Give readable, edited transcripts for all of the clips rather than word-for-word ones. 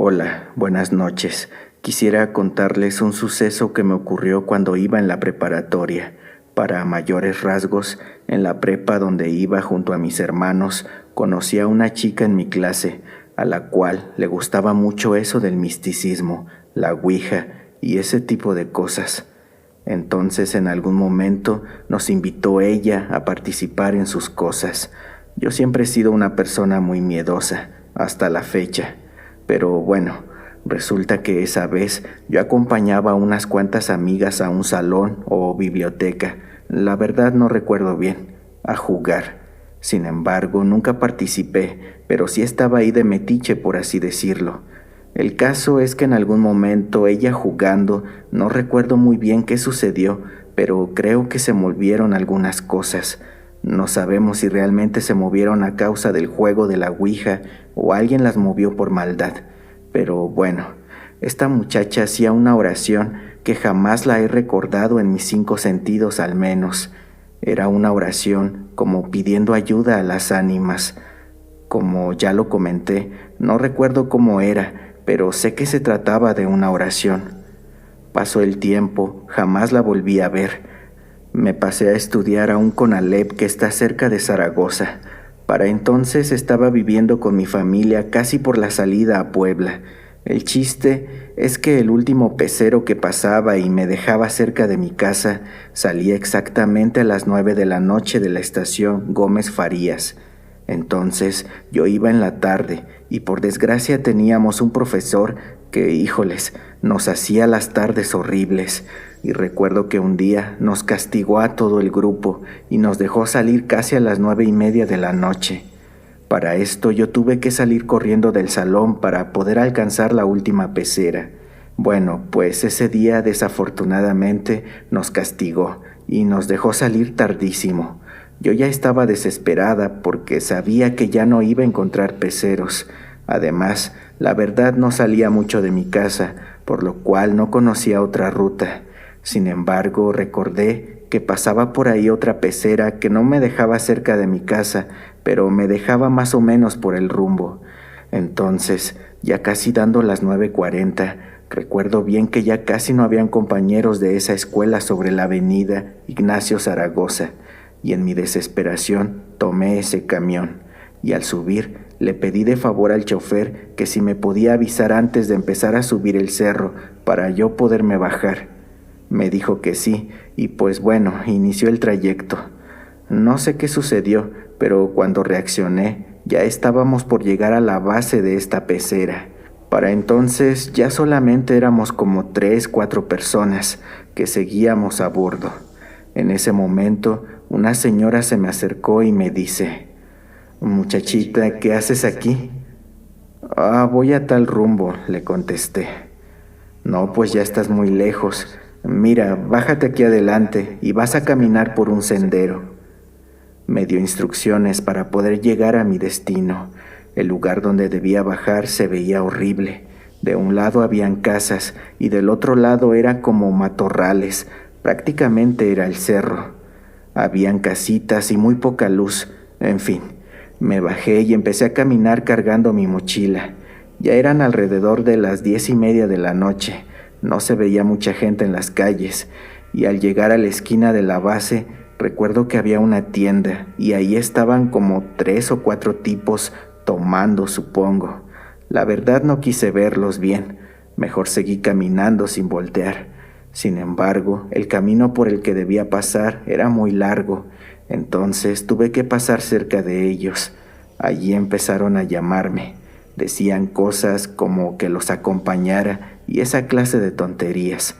Hola, buenas noches. Quisiera contarles un suceso que me ocurrió cuando iba en la preparatoria. Para mayores rasgos, en la prepa donde iba junto a mis hermanos, conocí a una chica en mi clase, a la cual le gustaba mucho eso del misticismo, la ouija y ese tipo de cosas. Entonces, en algún momento, nos invitó ella a participar en sus cosas. Yo siempre he sido una persona muy miedosa, hasta la fecha. Pero bueno, resulta que esa vez yo acompañaba a unas cuantas amigas a un salón o biblioteca, la verdad no recuerdo bien, a jugar. Sin embargo, nunca participé, pero sí estaba ahí de metiche, por así decirlo. El caso es que en algún momento ella jugando, no recuerdo muy bien qué sucedió, pero creo que se movieron algunas cosas. No sabemos si realmente se movieron a causa del juego de la ouija o alguien las movió por maldad. Pero bueno, esta muchacha hacía una oración que jamás la he recordado en mis 5 sentidos al menos. Era una oración como pidiendo ayuda a las ánimas. Como ya lo comenté, no recuerdo cómo era, pero sé que se trataba de una oración. Pasó el tiempo, jamás la volví a ver. Me pasé a estudiar a un CONALEP que está cerca de Zaragoza. Para entonces estaba viviendo con mi familia casi por la salida a Puebla. El chiste es que el último pecero que pasaba y me dejaba cerca de mi casa salía exactamente a las 9 de la noche de la estación Gómez Farías. Entonces yo iba en la tarde y por desgracia teníamos un profesor que, híjoles, nos hacía las tardes horribles. Y recuerdo que un día nos castigó a todo el grupo y nos dejó salir casi a las 9:30 de la noche. Para esto yo tuve que salir corriendo del salón para poder alcanzar la última pecera. Bueno, pues ese día desafortunadamente nos castigó y nos dejó salir tardísimo. Yo ya estaba desesperada porque sabía que ya no iba a encontrar peceros. Además, la verdad no salía mucho de mi casa, por lo cual no conocía otra ruta. Sin embargo, recordé que pasaba por ahí otra pecera que no me dejaba cerca de mi casa, pero me dejaba más o menos por el rumbo. Entonces, ya casi dando las 9:40, recuerdo bien que ya casi no habían compañeros de esa escuela sobre la avenida Ignacio Zaragoza, y en mi desesperación tomé ese camión, y al subir le pedí de favor al chofer que si me podía avisar antes de empezar a subir el cerro para yo poderme bajar. Me dijo que sí, y pues bueno, inició el trayecto. No sé qué sucedió, pero cuando reaccioné, ya estábamos por llegar a la base de esta pecera. Para entonces ya solamente éramos como 3, 4 personas que seguíamos a bordo. En ese momento, una señora se me acercó y me dice: «Muchachita, ¿qué haces aquí?». Voy a tal rumbo», le contesté. «No, pues ya estás muy lejos. Mira, bájate aquí adelante y vas a caminar por un sendero». Me dio instrucciones para poder llegar a mi destino. El lugar donde debía bajar se veía horrible. De un lado habían casas y del otro lado era como matorrales. Prácticamente era el cerro. Habían casitas y muy poca luz. En fin, me bajé y empecé a caminar cargando mi mochila. Ya eran alrededor de las 10:30 de la noche. No se veía mucha gente en las calles, y al llegar a la esquina de la base, recuerdo que había una tienda, y ahí estaban como 3 o 4 tipos tomando, supongo. La verdad no quise verlos bien, mejor seguí caminando sin voltear. Sin embargo, el camino por el que debía pasar era muy largo, entonces tuve que pasar cerca de ellos. Allí empezaron a llamarme. Decían cosas como que los acompañara y esa clase de tonterías.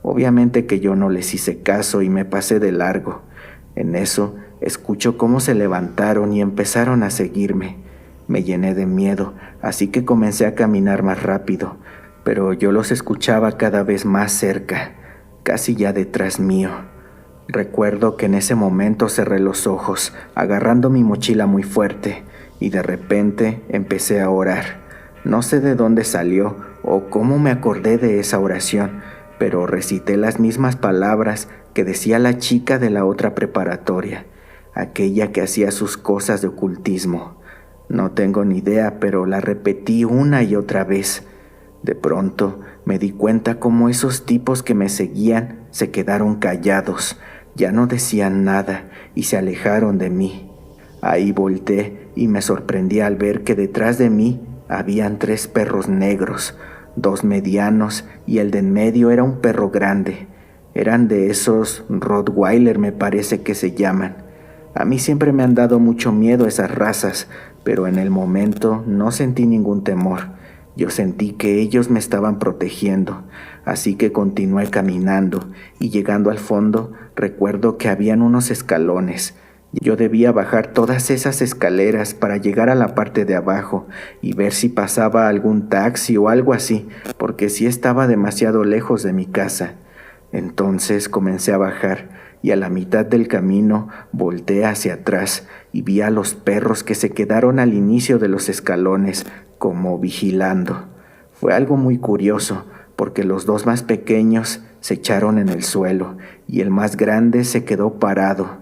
Obviamente que yo no les hice caso y me pasé de largo. En eso, escucho cómo se levantaron y empezaron a seguirme. Me llené de miedo, así que comencé a caminar más rápido, pero yo los escuchaba cada vez más cerca, casi ya detrás mío. Recuerdo que en ese momento cerré los ojos, agarrando mi mochila muy fuerte, y de repente empecé a orar. No sé de dónde salió o cómo me acordé de esa oración, pero recité las mismas palabras que decía la chica de la otra preparatoria, aquella que hacía sus cosas de ocultismo. No tengo ni idea, pero la repetí una y otra vez. De pronto me di cuenta cómo esos tipos que me seguían se quedaron callados, ya no decían nada y se alejaron de mí. Ahí volteé y me sorprendí al ver que detrás de mí habían 3 perros negros, 2 medianos y el de en medio era un perro grande. Eran de esos Rottweiler, me parece que se llaman. A mí siempre me han dado mucho miedo esas razas, pero en el momento no sentí ningún temor. Yo sentí que ellos me estaban protegiendo, así que continué caminando y llegando al fondo recuerdo que habían unos escalones. Yo debía bajar todas esas escaleras para llegar a la parte de abajo y ver si pasaba algún taxi o algo así, porque sí estaba demasiado lejos de mi casa. Entonces comencé a bajar y a la mitad del camino volteé hacia atrás y vi a los perros que se quedaron al inicio de los escalones como vigilando. Fue algo muy curioso porque los 2 más pequeños se echaron en el suelo y el más grande se quedó parado,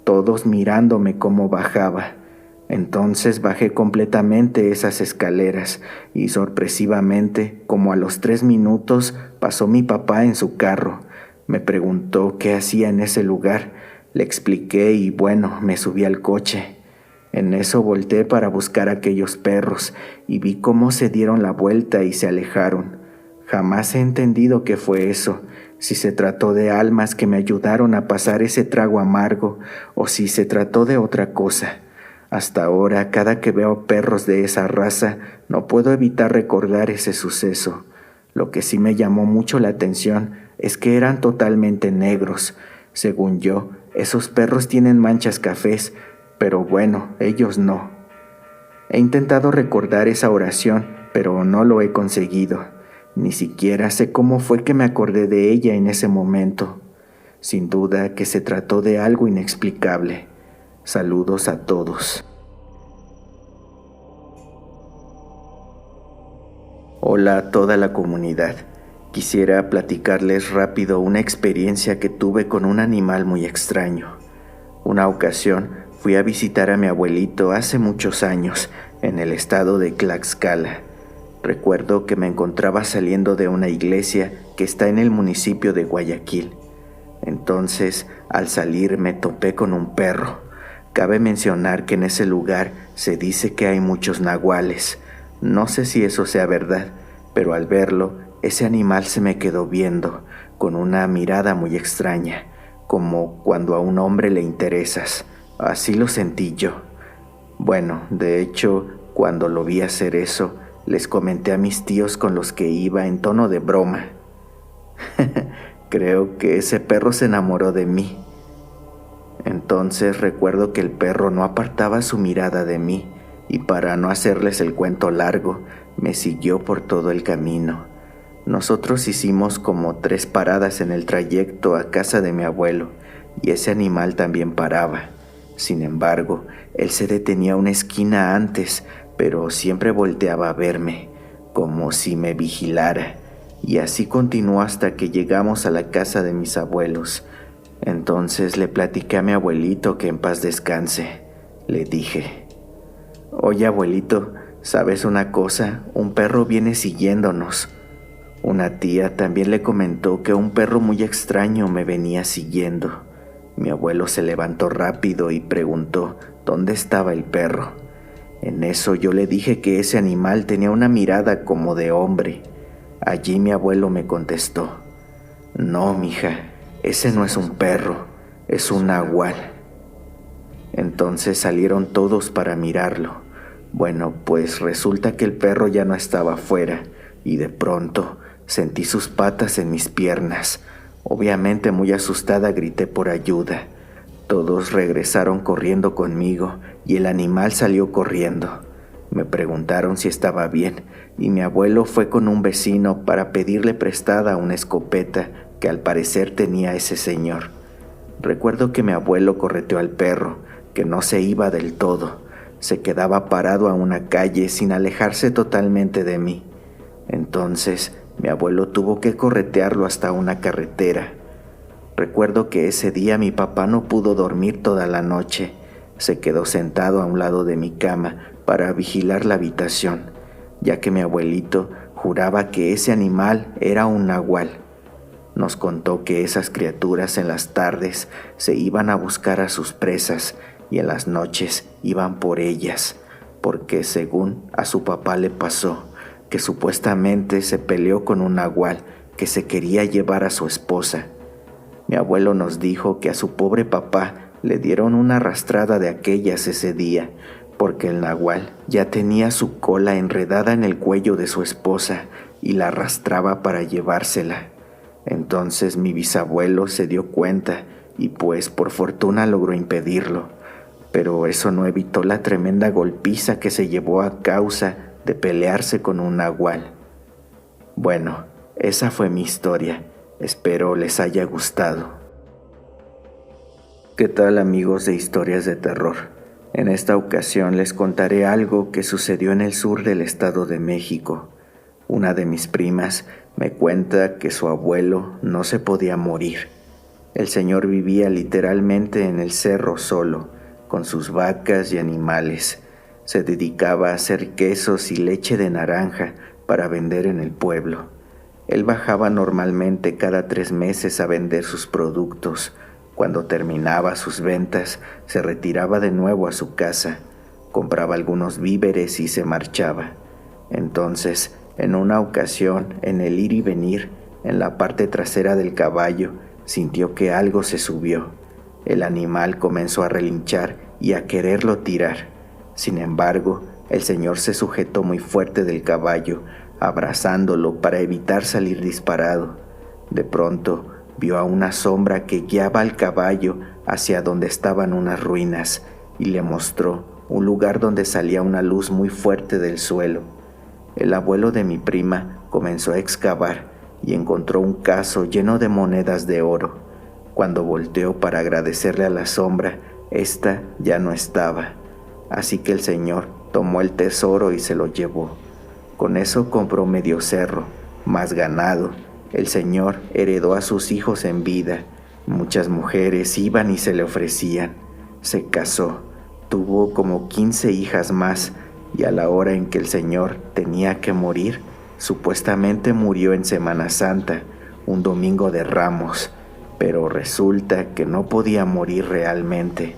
todos mirándome cómo bajaba. Entonces bajé completamente esas escaleras y sorpresivamente, como a los 3 minutos, pasó mi papá en su carro. Me preguntó qué hacía en ese lugar. Le expliqué y bueno, me subí al coche. En eso volteé para buscar a aquellos perros y vi cómo se dieron la vuelta y se alejaron. Jamás he entendido qué fue eso, si se trató de almas que me ayudaron a pasar ese trago amargo o si se trató de otra cosa. Hasta ahora, cada que veo perros de esa raza, no puedo evitar recordar ese suceso. Lo que sí me llamó mucho la atención es que eran totalmente negros. Según yo, esos perros tienen manchas cafés, pero bueno, ellos no. He intentado recordar esa oración, pero no lo he conseguido. Ni siquiera sé cómo fue que me acordé de ella en ese momento. Sin duda que se trató de algo inexplicable. Saludos a todos. Hola a toda la comunidad. Quisiera platicarles rápido una experiencia que tuve con un animal muy extraño. Una ocasión fui a visitar a mi abuelito hace muchos años en el estado de Tlaxcala. Recuerdo que me encontraba saliendo de una iglesia que está en el municipio de Guayaquil. Entonces, al salir me topé con un perro. Cabe mencionar que en ese lugar se dice que hay muchos nahuales. No sé si eso sea verdad, pero al verlo, ese animal se me quedó viendo, con una mirada muy extraña, como cuando a un hombre le interesas. Así lo sentí yo. Bueno, de hecho, cuando lo vi hacer eso, les comenté a mis tíos con los que iba en tono de broma. Creo que ese perro se enamoró de mí. Entonces recuerdo que el perro no apartaba su mirada de mí y para no hacerles el cuento largo, me siguió por todo el camino. Nosotros hicimos como 3 paradas en el trayecto a casa de mi abuelo y ese animal también paraba. Sin embargo, él se detenía a una esquina antes, pero siempre volteaba a verme, como si me vigilara, y así continuó hasta que llegamos a la casa de mis abuelos. Entonces le platiqué a mi abuelito que en paz descanse. Le dije: «Oye, abuelito, ¿sabes una cosa? Un perro viene siguiéndonos». Una tía también le comentó que un perro muy extraño me venía siguiendo. Mi abuelo se levantó rápido y preguntó dónde estaba el perro. En eso yo le dije que ese animal tenía una mirada como de hombre. Allí mi abuelo me contestó: «No, mija, ese no es un perro, es un nahual». Entonces salieron todos para mirarlo. Bueno, pues resulta que el perro ya no estaba afuera y de pronto sentí sus patas en mis piernas. Obviamente muy asustada grité por ayuda. Todos regresaron corriendo conmigo y el animal salió corriendo. Me preguntaron si estaba bien y mi abuelo fue con un vecino para pedirle prestada una escopeta que al parecer tenía ese señor. Recuerdo que mi abuelo correteó al perro, que no se iba del todo. Se quedaba parado a una calle sin alejarse totalmente de mí. Entonces mi abuelo tuvo que corretearlo hasta una carretera. Recuerdo que ese día mi papá no pudo dormir toda la noche. Se quedó sentado a un lado de mi cama para vigilar la habitación, ya que mi abuelito Juraba que ese animal era un nahual. Nos contó que esas criaturas en las tardes se iban a buscar a sus presas y en las noches iban por ellas, porque según a su papá le pasó, que supuestamente se peleó con un nahual que se quería llevar a su esposa. Mi abuelo nos dijo que a su pobre papá le dieron una arrastrada de aquellas ese día, porque el nahual ya tenía su cola enredada en el cuello de su esposa y la arrastraba para llevársela. Entonces mi bisabuelo se dio cuenta y pues por fortuna logró impedirlo, pero eso no evitó la tremenda golpiza que se llevó a causa de pelearse con un nahual. Bueno, esa fue mi historia. Espero les haya gustado. ¿Qué tal, amigos de Historias de Terror? En esta ocasión les contaré algo que sucedió en el sur del Estado de México. Una de mis primas me cuenta que su abuelo no se podía morir. El señor vivía literalmente en el cerro solo, con sus vacas y animales. Se dedicaba a hacer quesos y leche de naranja para vender en el pueblo. Él bajaba normalmente cada 3 meses a vender sus productos. Cuando terminaba sus ventas, se retiraba de nuevo a su casa, compraba algunos víveres y se marchaba. Entonces, en una ocasión, en el ir y venir, en la parte trasera del caballo, sintió que algo se subió. El animal comenzó a relinchar y a quererlo tirar. Sin embargo, el señor se sujetó muy fuerte del caballo, abrazándolo para evitar salir disparado. De pronto, vio a una sombra que guiaba al caballo hacia donde estaban unas ruinas y le mostró un lugar donde salía una luz muy fuerte del suelo. El abuelo de mi prima comenzó a excavar y encontró un caso lleno de monedas de oro. Cuando volteó para agradecerle a la sombra, ésta ya no estaba. Así que el señor tomó el tesoro y se lo llevó. Con eso compró medio cerro, más ganado. El señor heredó a sus hijos en vida. Muchas mujeres iban y se le ofrecían. Se casó, tuvo como 15 hijas más y a la hora en que el señor tenía que morir, supuestamente murió en Semana Santa, un domingo de Ramos, pero resulta que no podía morir realmente.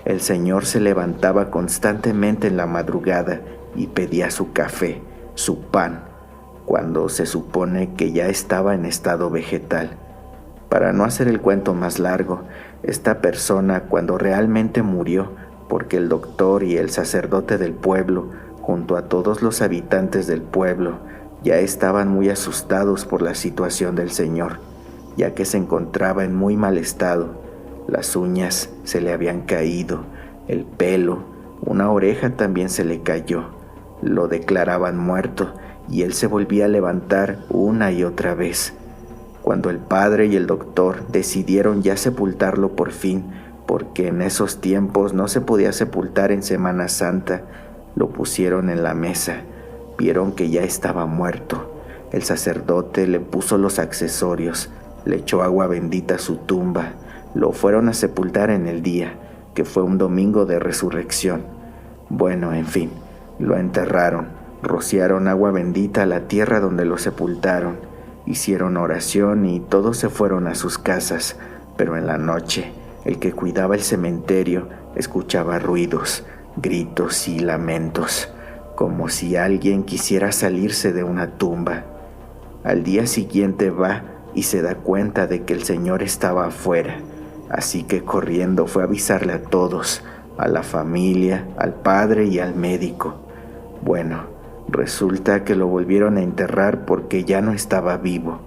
El señor se levantaba constantemente en la madrugada y pedía su café, su pan, cuando se supone que ya estaba en estado vegetal. Para no hacer el cuento más largo, esta persona cuando realmente murió, porque el doctor y el sacerdote del pueblo, junto a todos los habitantes del pueblo, ya estaban muy asustados por la situación del señor, ya que se encontraba en muy mal estado. Las uñas se le habían caído, el pelo, una oreja también se le cayó. Lo declaraban muerto y él se volvía a levantar una y otra vez. Cuando el padre y el doctor decidieron ya sepultarlo por fin, porque en esos tiempos no se podía sepultar en Semana Santa, lo pusieron en la mesa. Vieron que ya estaba muerto. El sacerdote le puso los accesorios, le echó agua bendita a su tumba. Lo fueron a sepultar en el día, que fue un domingo de resurrección. Bueno, en fin, lo enterraron, rociaron agua bendita a la tierra donde lo sepultaron, hicieron oración y todos se fueron a sus casas, pero en la noche, el que cuidaba el cementerio escuchaba ruidos, gritos y lamentos, como si alguien quisiera salirse de una tumba. Al día siguiente va y se da cuenta de que el señor estaba afuera, así que corriendo fue a avisarle a todos, a la familia, al padre y al médico. Bueno, resulta que lo volvieron a enterrar porque ya no estaba vivo.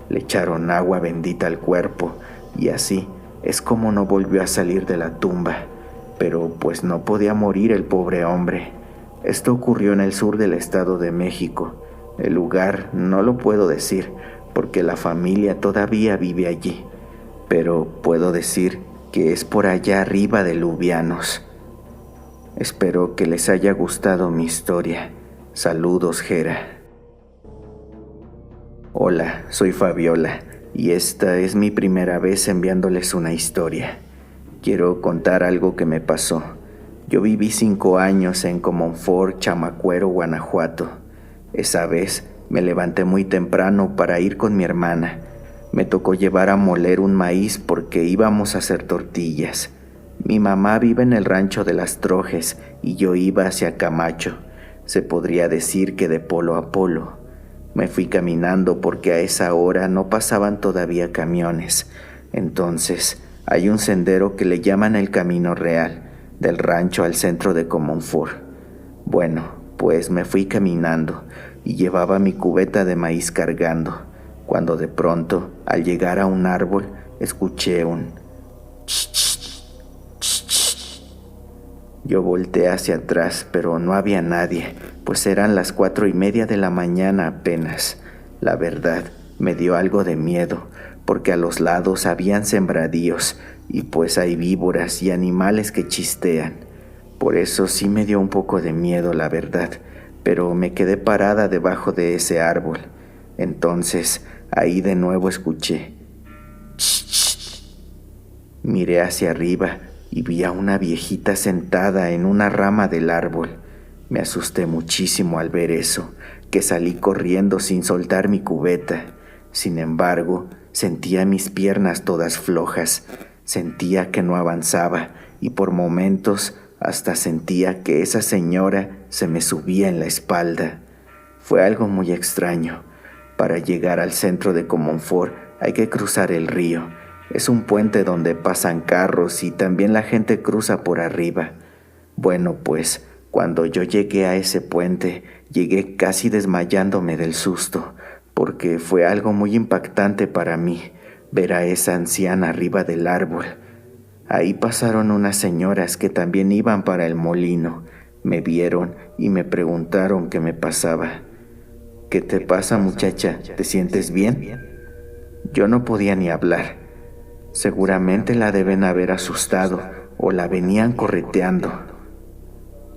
Le echaron agua bendita al cuerpo y así es como no volvió a salir de la tumba. Pero pues no podía morir el pobre hombre. Esto ocurrió en el sur del Estado de México. El lugar no lo puedo decir porque la familia todavía vive allí, pero puedo decir que es por allá arriba de Lubianos. Espero que les haya gustado mi historia. Saludos, Jera. Hola, soy Fabiola y esta es mi primera vez enviándoles una historia. Quiero contar algo que me pasó. Yo viví 5 años en Comonfort, Chamacuero, Guanajuato. Esa vez Me levanté muy temprano para ir con mi hermana. Me tocó llevar a moler un maíz porque íbamos a hacer tortillas. Mi mamá vive en el rancho de Las Trojes y yo iba hacia Camacho. Se podría decir que de polo a polo. Me fui caminando porque a esa hora no pasaban todavía camiones. Entonces, hay un sendero que le llaman el Camino Real, del rancho al centro de Comonfort. Bueno, pues me fui caminando y llevaba mi cubeta de maíz cargando, cuando de pronto, al llegar a un árbol, escuché un ch, ch, ch, ch. Yo volteé hacia atrás, pero no había nadie, pues eran las 4:30 de la mañana apenas. La verdad, me dio algo de miedo, porque a los lados habían sembradíos, y pues hay víboras y animales que chistean. Por eso sí me dio un poco de miedo, la verdad, pero me quedé parada debajo de ese árbol. Entonces, ahí de nuevo escuché. Ch, ch. Miré hacia arriba y vi a una viejita sentada en una rama del árbol. Me asusté muchísimo al ver eso, que salí corriendo sin soltar mi cubeta. Sin embargo, sentía mis piernas todas flojas, sentía que no avanzaba y por momentos hasta sentía que esa señora se me subía en la espalda. Fue algo muy extraño. Para llegar al centro de Comonfort hay que cruzar el río. Es un puente donde pasan carros y también la gente cruza por arriba. Bueno, pues, cuando yo llegué a ese puente, llegué casi desmayándome del susto, porque fue algo muy impactante para mí ver a esa anciana arriba del árbol. Ahí pasaron unas señoras que también iban para el molino. Me vieron y me preguntaron qué me pasaba. ¿Qué te pasa, muchacha? ¿Te sientes bien? Yo no podía ni hablar. Seguramente la deben haber asustado o la venían correteando.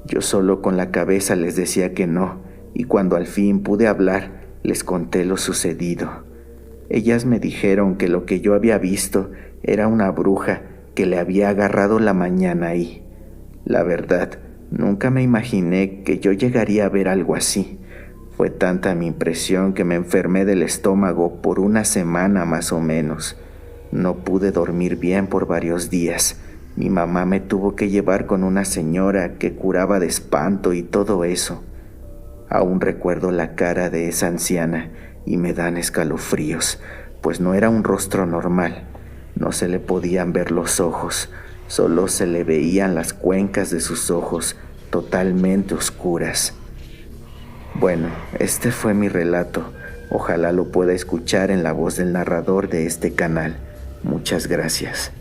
Yo solo con la cabeza les decía que no, y cuando al fin pude hablar, les conté lo sucedido. Ellas me dijeron que lo que yo había visto era una bruja que le había agarrado la mañana ahí. La verdad, nunca me imaginé que yo llegaría a ver algo así. Fue tanta mi impresión que me enfermé del estómago por una semana más o menos. No pude dormir bien por varios días. Mi mamá me tuvo que llevar con una señora que curaba de espanto y todo eso. Aún recuerdo la cara de esa anciana y me dan escalofríos, pues no era un rostro normal. No se le podían ver los ojos, solo se le veían las cuencas de sus ojos totalmente oscuras. Bueno, este fue mi relato. Ojalá lo pueda escuchar en la voz del narrador de este canal. Muchas gracias.